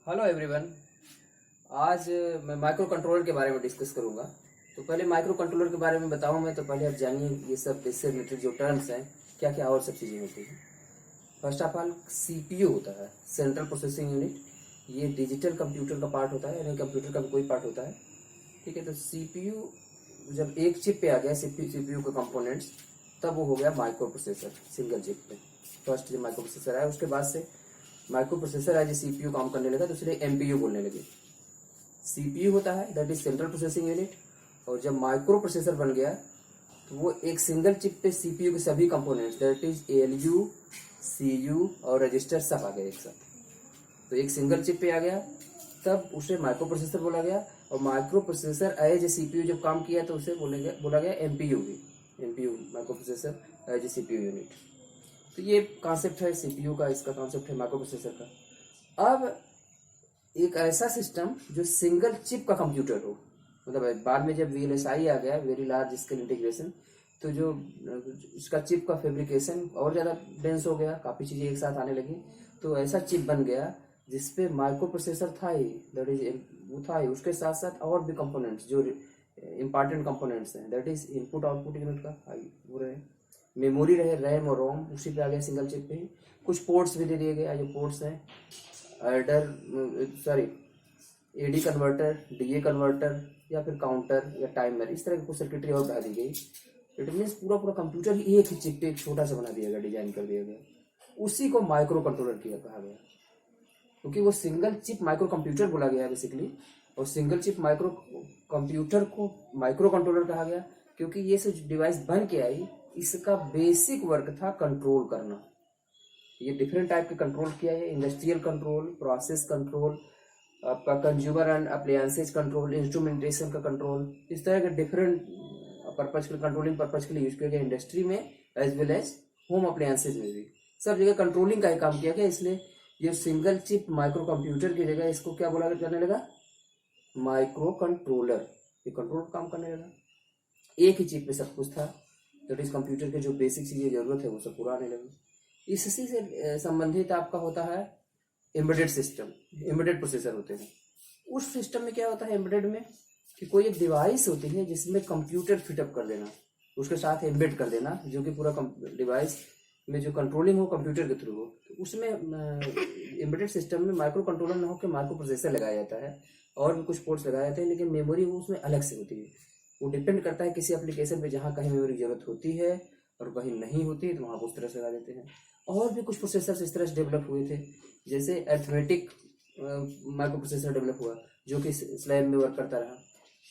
Hello everyone. आज मैं micro controller के बारे में डिस्कस करूंगा। तो पहले माइक्रो कंट्रोलर के बारे में बताऊं मैं, तो पहले आप जानिए ये सब इससे रिलेटेड जो टर्म्स हैं क्या क्या और सब चीज़ें होती हैं। फर्स्ट ऑफ ऑल सीपीयू होता है, सेंट्रल प्रोसेसिंग यूनिट। ये डिजिटल कंप्यूटर का पार्ट होता है, यानी कंप्यूटर का भी कोई पार्ट होता है। ठीक है, तो सीपीयू जब एक चिप पे आ गया सीपीयू के कंपोनेंट्स, तब वो हो गया माइक्रो प्रोसेसर सिंगल चिप पे। फर्स्ट जो माइक्रो प्रोसेसर आया, उसके बाद से माइक्रो प्रोसेसर है जो सीपीयू काम करने लगा, तो इसलिए एमपीयू बोलने लगे। सीपीयू होता है that is central processing unit, और जब माइक्रो प्रोसेसर बन गया तो वो एक सिंगल चिप पे सीपीयू के सभी components that is ALU, CU और रजिस्टर सब आ गए एक साथ। तो एक सिंगल चिप पे आ गया, तब उसे माइक्रो प्रोसेसर बोला गया। और microprocessor as a CPU जब काम किया तो उसे बोला गया एमपीयू भी, MPU microprocessor as a CPU unit. तो ये कॉन्सेप्ट है सीपीयू का, इसका कॉन्सेप्ट है माइक्रो प्रोसेसर का। अब एक ऐसा सिस्टम जो सिंगल चिप का कंप्यूटर हो, मतलब बाद में जब वीएलएसआई आ गया, वेरी लार्ज स्केल इंटीग्रेशन, तो जो इसका चिप का फैब्रिकेशन और ज़्यादा डेंस हो गया, काफ़ी चीज़ें एक साथ आने लगी। तो ऐसा चिप बन गया जिसपे माइक्रो प्रोसेसर था ही, दैट इज वो था ही, उसके साथ साथ और भी कंपोनेंट्स जो इम्पॉर्टेंट कंपोनेंट्स हैं, that is input output unit का वो रहे, मेमोरी रहे, रैम और रोम उसी पे आ गया सिंगल चिप पे ही। कुछ पोर्ट्स भी दे दिए गए, जो पोर्ट्स हैं एडी कन्वर्टर, डीए कन्वर्टर, या फिर काउंटर या टाइमर, इस तरह की कुछ सर्किटरी और बढ़ा दी गई। इट मीन्स पूरा पूरा कंप्यूटर ही एक ही चिप पे एक छोटा सा बना दिया गया, डिजाइन कर दिया गया। उसी को माइक्रो कंट्रोलर किया कहा गया, क्योंकि वो सिंगल चिप माइक्रो कंप्यूटर बोला गया है बेसिकली, और सिंगल चिप माइक्रो कंप्यूटर को माइक्रो कंट्रोलर कहा गया क्योंकि ये जो डिवाइस बन के आई, इसका बेसिक वर्क था कंट्रोल करना। ये डिफरेंट टाइप के कंट्रोल किया है, इंडस्ट्रियल कंट्रोल, प्रोसेस कंट्रोल, आपका consumer and appliances control, instrumentation का कंट्रोल, इस तरह के डिफरेंट पर्पज के कंट्रोलिंग पर्पज के लिए यूज किया गया इंडस्ट्री में as well as home appliances में भी। सब जगह कंट्रोलिंग का ही काम किया गया। इसलिए ये सिंगल चिप माइक्रो कंप्यूटर की जगह इसको क्या बोला जाने लगा, माइक्रो कंट्रोलर। ये कंट्रोल काम करने लगा, एक ही चिप पे सब कुछ था, दैट इज कंप्यूटर के जो बेसिक चीजें जरूरत है वो सब पूरा आने लगी। इसी से संबंधित आपका होता है एम्बेडेड सिस्टम, एम्बेडेड प्रोसेसर होते हैं। उस सिस्टम में क्या होता है एम्बेडेड में, कि कोई एक डिवाइस होती है जिसमें कंप्यूटर फिटअप कर देना, उसके साथ एम्बेड कर देना, जो कि पूरा डिवाइस में जो कंट्रोलिंग हो कंप्यूटर के थ्रू हो। तो उसमें एम्बेडेड सिस्टम में माइक्रो कंट्रोलर न हो के माइक्रो प्रोसेसर लगाया जाता है, और भी कुछ पोर्ट्स लगाए जाते हैं, लेकिन मेमोरी वो उसमें अलग से होती है। वो डिपेंड करता है किसी एप्लीकेशन पे, जहाँ कहीं मेमोरी की जरूरत होती है और कहीं नहीं होती है तो वहाँ उस तरह से लगा देते हैं। और भी कुछ प्रोसेसर इस तरह से डेवलप हुए थे, जैसे अर्थमेटिक माइक्रो प्रोसेसर डेवलप हुआ जो कि स्लैब में वर्क करता रहा।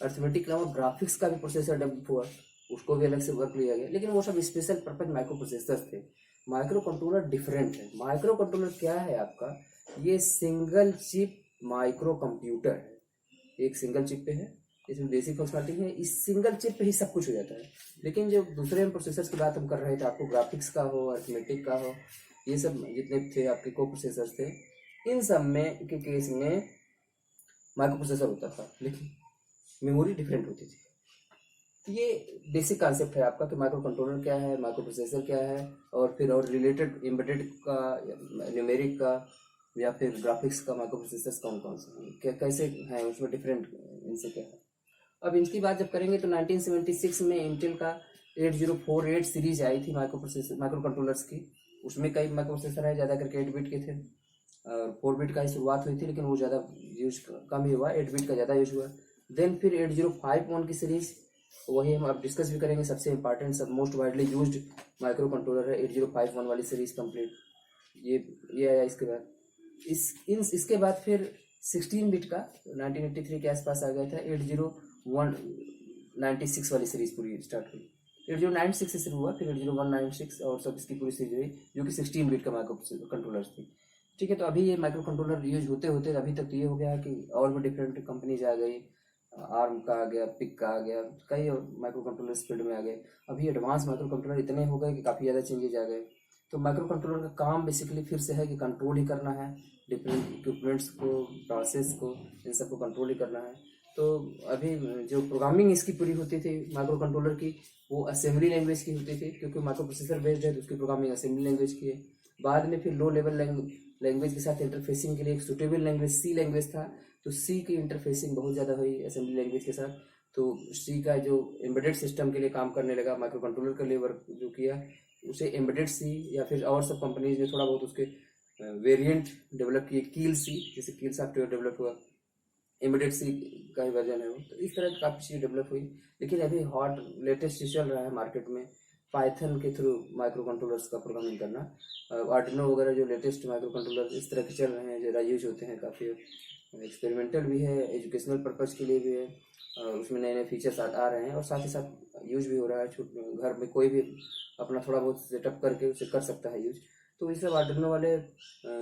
अर्थमेटिक के अलावा ग्राफिक्स का भी प्रोसेसर डेवलप हुआ, उसको भी अलग से वर्क लिया गया, लेकिन वो सब स्पेशल पर्पज माइक्रो प्रोसेसर थे। माइक्रो कंट्रोलर डिफरेंट है। माइक्रो कंट्रोलर क्या है आपका, ये सिंगल चिप माइक्रो कंप्यूटर है, एक सिंगल चिप पे है, इसमें बेसिक फंक्शनलिटी है, इस सिंगल चिप पे ही सब कुछ हो जाता है। लेकिन जो दूसरे प्रोसेसर्स की बात हम कर रहे थे, आपको ग्राफिक्स का हो, अर्थमेटिक का हो, ये सब जितने थे आपके को प्रोसेसर थे, इन सब में के केस में माइक्रो प्रोसेसर होता था, लेकिन मेमोरी डिफरेंट होती थी। तो ये बेसिक कॉन्सेप्ट है आपका कि माइक्रो कंट्रोलर क्या है, माइक्रो प्रोसेसर क्या है, और फिर और रिलेटेड एम्बेडेड का, न्यूमेरिक का, या फिर ग्राफिक्स का माइक्रो प्रोसेसर्स कौन कौन से हैं, क्या कैसे हैं, उसमें डिफरेंट इनसे क्या है। अब इनकी बात जब करेंगे तो 1976 में इंटेल का 8048 सीरीज आई थी माइक्रो कंट्रोलर्स की। उसमें कई माइक्रो प्रोसेसर है, ज़्यादा करके 8 बिट के थे, और 4 बिट का ही शुरुआत हुई थी, लेकिन वो ज़्यादा यूज कम ही हुआ, 8 बिट का ज़्यादा यूज हुआ। देन फिर 8051 की सीरीज, वही हम अब डिस्कस भी करेंगे, सबसे इंपॉर्टेंट सब most widely used micro controller है 8051 वाली सीरीज कंप्लीट। ये आया इसके बाद। इसके बाद फिर 16 बिट का 1983 के आसपास आ गया था, 8096 वाली सीरीज पूरी स्टार्ट हुई। 8096 से शुरू हुआ, फिर 80196 और सब इसकी पूरी सीरीज हुई, जो कि 16 बिट का माइक्रो कंट्रोलर्स थी। ठीक है, तो अभी ये माइक्रो कंट्रोलर यूज होते होते अभी तक तो ये हो गया है कि और भी डिफरेंट कंपनीज आ गई, आर्म का आ गया, पिक का आ गया, कई माइक्रो कंट्रोलर फील्ड में आ गए। अभी एडवांस माइक्रो कंट्रोलर इतने हो गए कि काफ़ी ज़्यादा चेंजेज आ गए। तो माइक्रो कंट्रोलर का काम बेसिकली फिर से है कि कंट्रोल ही करना है, डिफरेंट इक्विपमेंट्स को, प्रोसेस को, इन सबको कंट्रोल ही करना है। तो अभी जो प्रोग्रामिंग इसकी पूरी होती थी माइक्रो कंट्रोलर की, वो असेंबली लैंग्वेज की होती थी, क्योंकि माइक्रो प्रोसेसर बेस्ड है तो उसकी प्रोग्रामिंग असेंबली लैंग्वेज की है। बाद में फिर लो लेवल लैंग्वेज के साथ इंटरफेसिंग के लिए एक सुटेबल लैंग्वेज सी लैंग्वेज था, तो सी की इंटरफेसिंग बहुत ज़्यादा हुई असेंबली लैंग्वेज के साथ। तो सी का जो एम्बेडेड सिस्टम के लिए काम करने लगा, माइक्रो कंट्रोलर के लिए वर्क जो किया, उसे एम्बेडेड सी, या फिर और सब कंपनीज ने थोड़ा बहुत उसके वेरिएंट डेवलप किए, कील सी, जैसे कील सॉफ्टवेयर डेवलप हुआ, एम्बेडेड सी का ही वर्जन है वो। तो इस तरह की काफ़ी चीज़ डेवलप हुई। लेकिन अभी हॉट लेटेस्ट चल रहा है मार्केट में पाइथन के थ्रू माइक्रो कंट्रोलर्स का प्रोग्रामिंग करना। आर्डिनो वगैरह जो लेटेस्ट माइक्रो कंट्रोलर इस तरह के चल रहे हैं, ज़रा यूज होते हैं, काफ़ी एक्सपेरिमेंटल भी है, एजुकेशनल पर्पज़ के लिए भी है, और उसमें नए नए फीचर्स आ रहे हैं, और साथ ही साथ यूज भी हो रहा है। घर में कोई भी अपना थोड़ा बहुत सेटअप करके उसे कर सकता है यूज। तो इस सब आर्डिनो वाले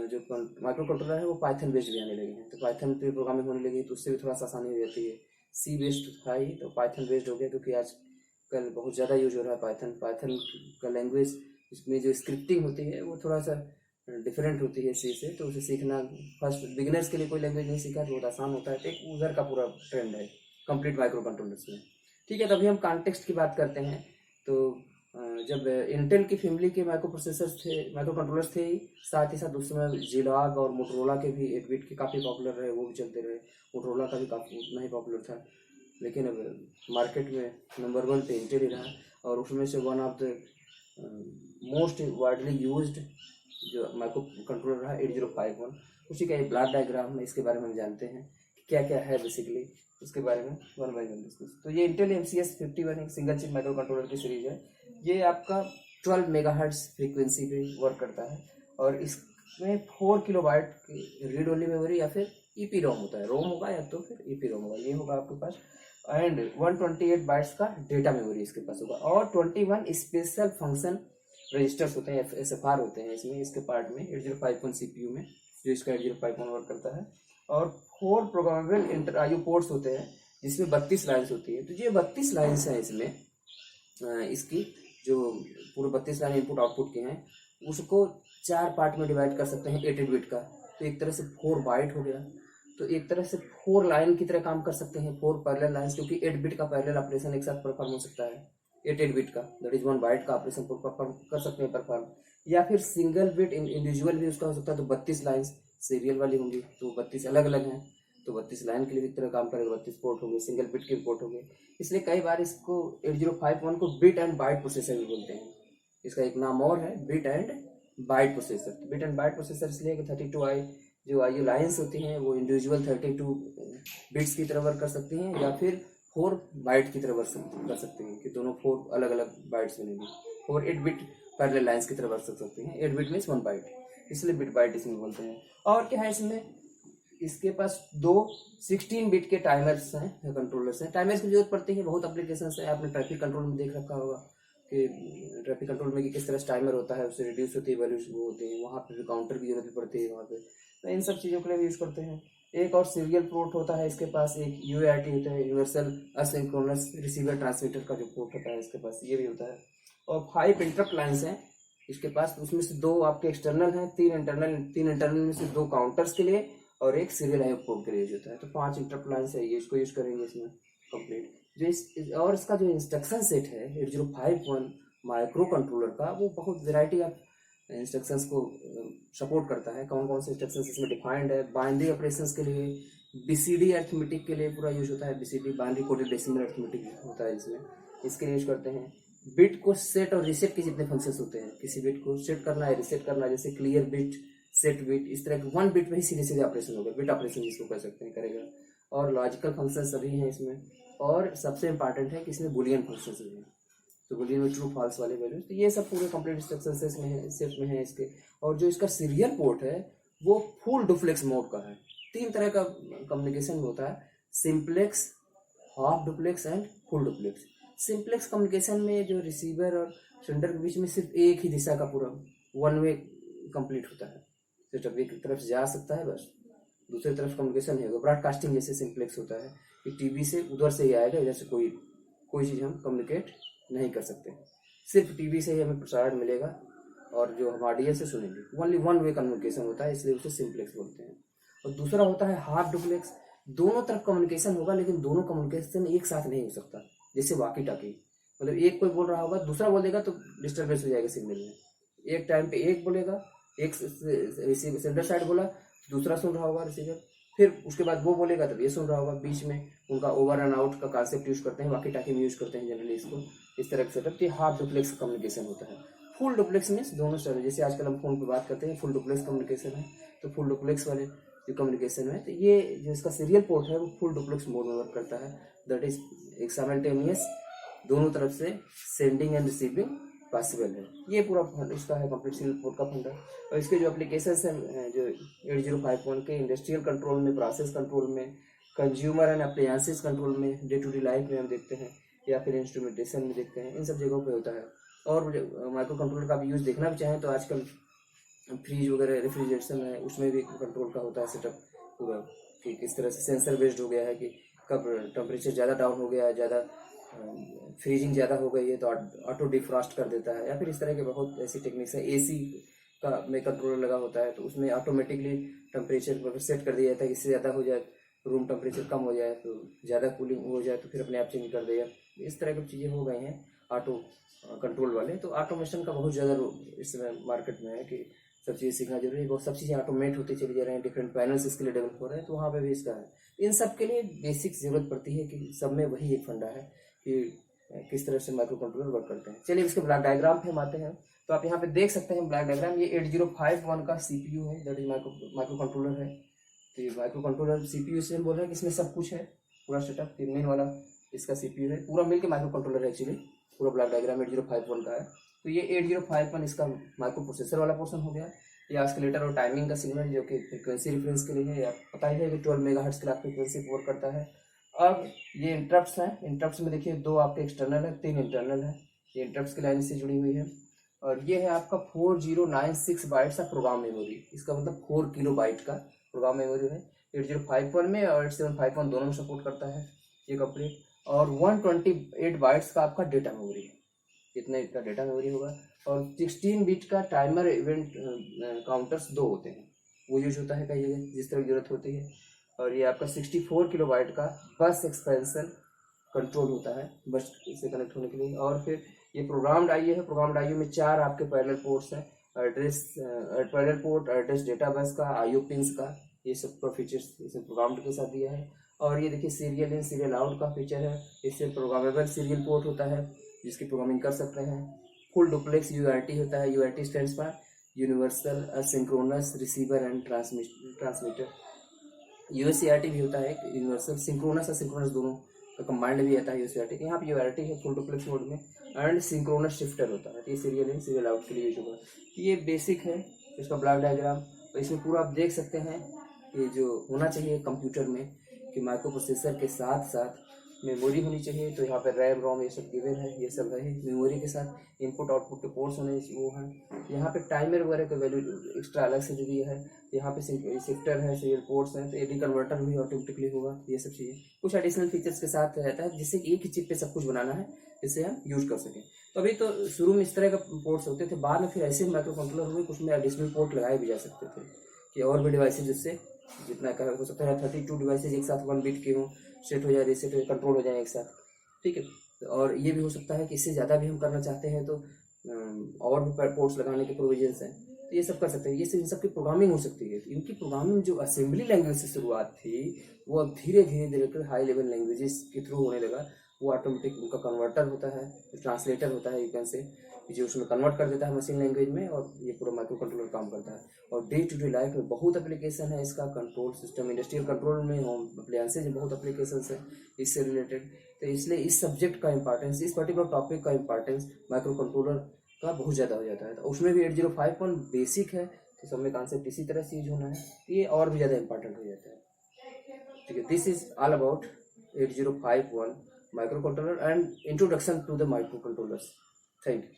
जो माइक्रो कंट्रोलर है वो पाइथन बेस्ड भी आने लगे हैं, तो पाइथन पे प्रोग्रामिंग होने लगी, तो उससे भी थोड़ा सा आसानी हो जाती है। सी बेस्ड था ही, तो पाइथन बेस्ड हो गया, क्योंकि आजकल बहुत ज़्यादा यूज हो रहा है पाइथन का लैंग्वेज। इसमें जो स्क्रिप्टिंग होती है वो थोड़ा सा डिफरेंट होती है सी से, तो उसे सीखना फर्स्ट बिगिनर्स के लिए कोई लैंग्वेज नहीं सीखा तो बहुत आसान होता है। तो एक उधर का पूरा ट्रेंड है कंप्लीट माइक्रो कंट्रोलर्स में। ठीक है, तो अभी हम कॉन्टेक्स्ट की बात करते हैं। तो जब इंटेल की फैमिली के माइक्रो प्रोसेसर्स थे, माइक्रो कंट्रोलर्स थे, साथ ही साथ उस समय जिलॉग और मोटरोला के भी 8 बिट के काफ़ी पॉपुलर रहे, वो भी चलते रहे। मोटरोला का भी काफ़ी उतना ही पॉपुलर था, लेकिन अब मार्केट में नंबर 1 पे इंटेल ही रहा, और उसमें से one of the most widely used जो माइक्रो कंट्रोलर रहा 8051। उसी का एक ब्लॉक डायग्राम है, इसके बारे में हम जानते हैं क्या क्या है बेसिकली, उसके बारे में वन बाय वन डिस्कस। तो ये इंटेल MCS51 एक सिंगल चिप माइक्रो कंट्रोलर की सीरीज है। ये आपका 12 मेगाहर्ट्ज फ्रीक्वेंसी पे वर्क करता है, और इसमें 4 किलोबाइट की रीड ओनली मेमोरी या फिर EPROM होता है, रोम होगा या तो फिर EPROM होगा, ये होगा आपके पास। एंड 128 बाइट्स का डेटा मेमोरी इसके पास होगा, और 21 स्पेशल फंक्शन रजिस्टर्स होते हैं, SFR होते हैं इसमें, इसके पार्ट में 8051 CPU में, जो इसका 8051 वर्क करता है। और 4 प्रोग्रामेबल इंटर IO पोर्ट्स होते हैं, जिसमें 32 लाइन्स होती है। तो ये 32 लाइन्स हैं इसमें, इसकी जो पूरे 32 लाइन इनपुट आउटपुट के हैं, उसको 4 पार्ट में डिवाइड कर सकते हैं 8 बिट का। तो एक तरह से 4 बाइट हो गया, तो एक तरह से 4 लाइन की तरह काम कर सकते हैं, 4 पैरेलल लाइन्स, क्योंकि 8 बिट का पैरेलल ऑपरेशन एक साथ परफॉर्म हो सकता है। 8 बिट का, दैट इज 1 बाइट का ऑपरेशन परफॉर्म कर सकते हैं परफॉर्म, या फिर सिंगल बिट इंडिविजुअल भी उसका हो सकता है। तो 32 लाइन्स सीरियल वाली होंगी, तो 32 अलग अलग हैं, तो 32 लाइन के लिए एक तरह काम करेगा, 32 पोर्ट हो गए, सिंगल बिट के पोर्ट हो गए। इसलिए कई बार इसको 8051 को बिट एंड बाइट प्रोसेसर भी बोलते हैं। इसका एक नाम और है, bit and byte processor. Bit and byte processor इसलिए कि 32 जो IO लाइन्स होती हैं वो इंडिविजुअल 32 बिट्स की तरह वर्क कर सकती हैं, या फिर 4 बाइट की तरह वर्क कर सकती हैं, कि दोनों 4 अलग अलग बाइट्स बनेंगी, और 8 बिट पैरेलल लाइन्स की तरह वर्क कर सकती हैं। 8 बिट मीन्स 1 बाइट, इसलिए बिट बाइट इसमें बोलते हैं। और क्या है इसमें, इसके पास 2 16 बिट के टाइमर्स हैं, कंट्रोलर्स हैं। टाइमर्स की जरूरत पड़ती है, बहुत एप्लीकेशन है, आपने ट्रैफिक कंट्रोल में देख रखा होगा कि ट्रैफिक कंट्रोल में कि किस तरह से टाइमर होता है, उससे रिड्यूस होती है वैल्यूज, वो होते हैं, वहाँ पे भी काउंटर की जरूरत पड़ती है वहाँ पे। तो इन सब चीज़ों के लिए भी यूज़ करते हैं। एक और सीरियल पोर्ट होता है इसके पास, एक UART होता है, यूनिवर्सल असिंक्रोनस रिसीवर ट्रांसमीटर का जो पोर्ट होता है इसके पास, ये भी होता है। और 5 इंटरप्ट लाइन्स हैं इसके पास, उसमें से 2 आपके एक्सटर्नल हैं, 3 इंटरनल में से 2 काउंटर्स के लिए, और एक सीरियल IO पोर्ट के लिए यूज होता है। तो 5 इंटरप्ट लाइन्स है, ये इसको यूज करेंगे इसमें कंप्लीट। जो और इसका जो इंस्ट्रक्शन सेट है 8051 माइक्रो कंट्रोलर का, वो बहुत वेराइटी ऑफ इंस्ट्रक्शंस को सपोर्ट करता है। कौन कौन से इंस्ट्रक्शंस इसमें डिफाइंड है। बाइनरी ऑपरेशंस के लिए BCD अर्थमेटिक के लिए पूरा यूज होता है, BCD binary coded decimal arithmetic होता है इसमें, इसके लिए यूज करते हैं। बिट को सेट और रीसेट के जितने फंक्शंस होते हैं, किसी बिट को सेट करना है, रीसेट करना है, जैसे क्लियर बिट, सेट बिट, इस तरह के 1 बिट में ही सीधे सीधे ऑपरेशन होगा, बिट ऑपरेशन जिसको कह सकते हैं करेगा। और लॉजिकल फंक्शन सभी हैं इसमें, और सबसे इंपॉर्टेंट है कि इसमें बुलियन फंक्शंस भी हैं, तो बुलियन में ट्रू फॉल्स वाले वैल्यूज। तो ये सब पूरे कंप्लीट इंस्ट्रक्शंस इसमें है, सेट में है इसके। और जो इसका सीरियल पोर्ट है वो फुल डुप्लेक्स मोड का है। 3 तरह का कम्युनिकेशन होता है, simplex, half duplex and full duplex. Simplex communication में जो रिसीवर और सेंडर के बीच में सिर्फ एक ही दिशा का पूरा 1 वे कंप्लीट होता है, सिस्टम एक तरफ से जा सकता है, बस दूसरी तरफ कम्युनिकेशन है। ब्रॉडकास्टिंग जैसे सिंप्लेक्स होता है कि टीवी से उधर से ही आएगा, इधर से कोई चीज़ हम कम्युनिकेट नहीं कर सकते, सिर्फ टीवी से ही हमें प्रसारण मिलेगा, और जो हम ऑडियंस से सुनेंगे, ओनली 1 वे कम्युनिकेशन होता है, इसलिए उसे सिंप्लेक्स बोलते हैं। और दूसरा होता है हाफ डुप्लेक्स, दोनों तरफ कम्युनिकेशन होगा, लेकिन दोनों कम्युनिकेशन एक साथ नहीं हो सकता, जैसे वाकी टाकी, मतलब एक कोई बोल रहा होगा, दूसरा बोल देगा तो डिस्टर्बेंस हो जाएगा सिग्नल में। एक टाइम पे एक बोलेगा, एक रिसीवर सेंडर साइड बोला, दूसरा सुन रहा होगा रिसीवर, फिर उसके बाद वो बोलेगा तब ये सुन रहा होगा। बीच में उनका ओवर एंड आउट का कॉन्सेप्ट यूज करते हैं, वाकी टाकी में यूज करते हैं जनरली इसको, इस तरह से सेटअप। हाफ डुप्लेक्स कम्युनिकेशन होता है। फुल डुप्लेक्स मीन्स दोनों साइड, जैसे आजकल हम फोन पे बात करते हैं फुल डुप्लेक्स कम्युनिकेशन है, तो फुल डुप्लेक्स वाले जो कम्युनिकेशन है, तो ये जो इसका सीरियल पोर्ट है वो फुल डुप्लेक्स मोड में वर्क करता है। दैट इज एक साइमल्टेनियस दोनों तरफ से सेंडिंग एंड रिसीविंग पॉसिबल है। ये पूरा इसका है कंप्लीट सीरियल पोर्ट का फंडा। और इसके जो एप्लीकेशंस हैं जो 8051 के इंडस्ट्रियल कंट्रोल में, प्रोसेस कंट्रोल में, कंज्यूमर एंड अप्लायंसेस कंट्रोल में, डे टू डे लाइफ में हम देखते हैं, या फिर इंस्ट्रूमेंटेशन में देखते हैं, इन सब जगहों पे होता है। और माइक्रो कंट्रोलर का भी यूज़ देखना भी चाहें तो आजकल फ्रीज वगैरह रेफ्रिजरेशन है, उसमें भी कंट्रोल का होता है सेटअप पूरा, कि किस तरह से सेंसर बेस्ड हो गया है कि कब टेम्परेचर ज़्यादा डाउन हो गया है, ज़्यादा फ्रीजिंग ज़्यादा हो गई है तो ऑटो डिफ्रॉस्ट कर देता है, या फिर इस तरह के बहुत ऐसी टेक्निक्स है। एसी का में कंट्रोलर लगा होता है तो उसमें ऑटोमेटिकली टेम्परेचर सेट कर दिया जाता है, इससे ज़्यादा हो जाए रूम टेम्परेचर कम हो जाए तो ज़्यादा कूलिंग हो जाए तो फिर अपने आप चेंज कर देगा। इस तरह की चीज़ें हो गई हैं ऑटो कंट्रोल वाले। तो ऑटोमेशन का बहुत ज़्यादा इस समय मार्केट में है कि सब चीज़ें सीखना जरूरी है। बहुत सब चीज़ें ऑटोमेट होती चली जा रही हैं, डिफरेंट पैनल्स इसके लिए डेवलप हो रहे हैं, तो वहाँ पे भी इसका है। इन सब के लिए बेसिक जरूरत पड़ती है कि सब में वही एक फंडा है कि किस तरह से माइक्रो कंट्रोलर वर्क करते हैं। चलिए इसके ब्लॉक डायग्राम पे हम आते हैं। तो आप यहाँ पे देख सकते हैं ब्लॉक डायग्राम, ये 8051 का CPU है, दैट इज माइक्रो कंट्रोलर है। तो ये माइक्रो कंट्रोलर CPU से हम बोल रहे हैं कि इसमें सब कुछ है, पूरा सेटअप। मेन वाला इसका CPU है, पूरा मिलकर माइक्रो कंट्रोलर है एक्चुअली। पूरा ब्लॉक डायग्राम 8051 का है। तो ये 8051 इसका माइक्रो प्रोसेसर वाला पोर्शन हो गया। ये ऑस्किलेटर और टाइमिंग का सिग्नल जो कि फ्रिक्वेंसी रेफरेंस के लिए है, या पता ही है कि 12 मेगाहर्ट्ज के लिए फ्रिक्वेंसी वर्क करता है। अब ये इंटरप्ट्स हैं, इंटरप्ट्स में देखिए 2 आपके एक्सटर्नल है, 3 इंटरनल है। ये इंटरप्ट्स की लाइन से जुड़ी हुई है। और ये है आपका 4096 बाइट्स का प्रोग्राम मेमोरी, इसका मतलब 4 किलोबाइट का प्रोग्राम मेमोरी है 8051 में, और 8751 दोनों में सपोर्ट करता है ये कंप्लीट। और 128 बाइट्स का आपका डेटा मेमोरी है, इतना इसका डेटा मेमोरी होगा। और 16 बिट का टाइमर इवेंट काउंटर्स 2 होते हैं, वो यूज होता है कई जगह जिस तरह की जरूरत होती है। और ये आपका 64 किलोबाइट का बस एक्सपेंशन कंट्रोल होता है बस से कनेक्ट होने के लिए। और फिर ये प्रोग्राम्ड आईओ है, प्रोग्राम्ड आईओ में 4 आपके पैरेलल पोर्ट्स हैं, address parallel port, address data bus का, आईओ पिंस का, ये सब का फीचर्स इसमें प्रोग्राम्ड के साथ दिया है। और ये देखिए सीरियल इन सीरियल आउट का फीचर है, इससे प्रोग्रामेबल सीरियल पोर्ट होता है जिसकी प्रोग्रामिंग कर सकते हैं। फुल डुप्लेक्स यूआरटी होता है, UART stands for universal synchronous receiver and transmitter. USCRT भी होता है, यूनिवर्सल सिंक्रोनस और सिंक्रोनस दोनों का कंबाइंड भी आता है यूएससीआरटी। यहाँ पे यूआरटी है फुल डुप्लेक्स मोड में, एंड सिंक्रोनस शिफ्टर होता है, ये सीरियल इन सीरियल आउट के लिए यूज होगा। ये बेसिक है इसका ब्लॉक डायग्राम। तो इसमें पूरा आप देख सकते हैं कि जो होना चाहिए कंप्यूटर में कि माइक्रो प्रोसेसर के साथ साथ मेमोरी होनी चाहिए। तो यहाँ पे रैम रोम ये सब गिवन है, ये सब है। मेमोरी के साथ इनपुट आउटपुट के पोर्ट्स होने वो हैं। यहाँ पे टाइमर वगैरह का वैल्यू एक्स्ट्रा अलग से जो दिया है। यहाँ पे शिफ्टर है, सीरियल पोर्ट्स हैं, तो एडी कन्वर्टर भी ऑटोमेटिकली होगा। ये सब चीज़ें कुछ एडिशनल फीचर्स के साथ रहता है जिससे एक ही चिप पे सब कुछ बनाना है, जिससे हम यूज कर सकें। तो अभी तो शुरू में इस तरह का पोर्ट्स होते थे, बाद में फिर ऐसे माइक्रो कंट्रोलर हुए कुछ में एडिशनल पोर्ट लगाए भी जा सकते थे कि और भी डिवाइसेज जिससे जितना का हो सकता है 32 डिवाइसेज एक साथ 1 बिट के हों, सेट हो जाए, रीसेट हो जाए, कंट्रोल हो जाए एक साथ, ठीक है। और ये भी हो सकता है कि इससे ज़्यादा भी हम करना चाहते हैं तो और भी पोर्ट्स लगाने के प्रोविजंस हैं, तो ये सब कर सकते हैं। ये इन सब की प्रोग्रामिंग हो सकती है। इनकी प्रोग्रामिंग जो असेंबली लैंग्वेज से शुरुआत थी वो अब धीरे धीरे धीरे कर हाई लेवल लैंग्वेजेस के थ्रू होने लगा। वो ऑटोमेटिक उनका कन्वर्टर होता है, ट्रांसलेटर होता है, यू कैन से, जो उसमें कन्वर्ट कर देता है मशीन लैंग्वेज में, और ये पूरा माइक्रो कंट्रोलर काम करता है। और डे टू डे लाइफ में बहुत एप्लीकेशन है इसका, कंट्रोल सिस्टम, इंडस्ट्रियल कंट्रोल में, होम अप्लायंसेज में बहुत एप्लीकेशन है इससे रिलेटेड। तो इसलिए इस सब्जेक्ट का इंपॉर्टेंस, इस पर्टिकुलर टॉपिक का इंपॉर्टेंस माइक्रो कंट्रोलर का बहुत ज़्यादा हो जाता है। तो उसमें भी 8051 बेसिक है, तो सब में कॉन्सेप्ट इसी तरह से यूज होना है, तो ये और भी ज़्यादा इंपॉर्टेंट हो जाता है, ठीक है। This is all about 8051 microcontroller and introduction to the microcontrollers. Thank you.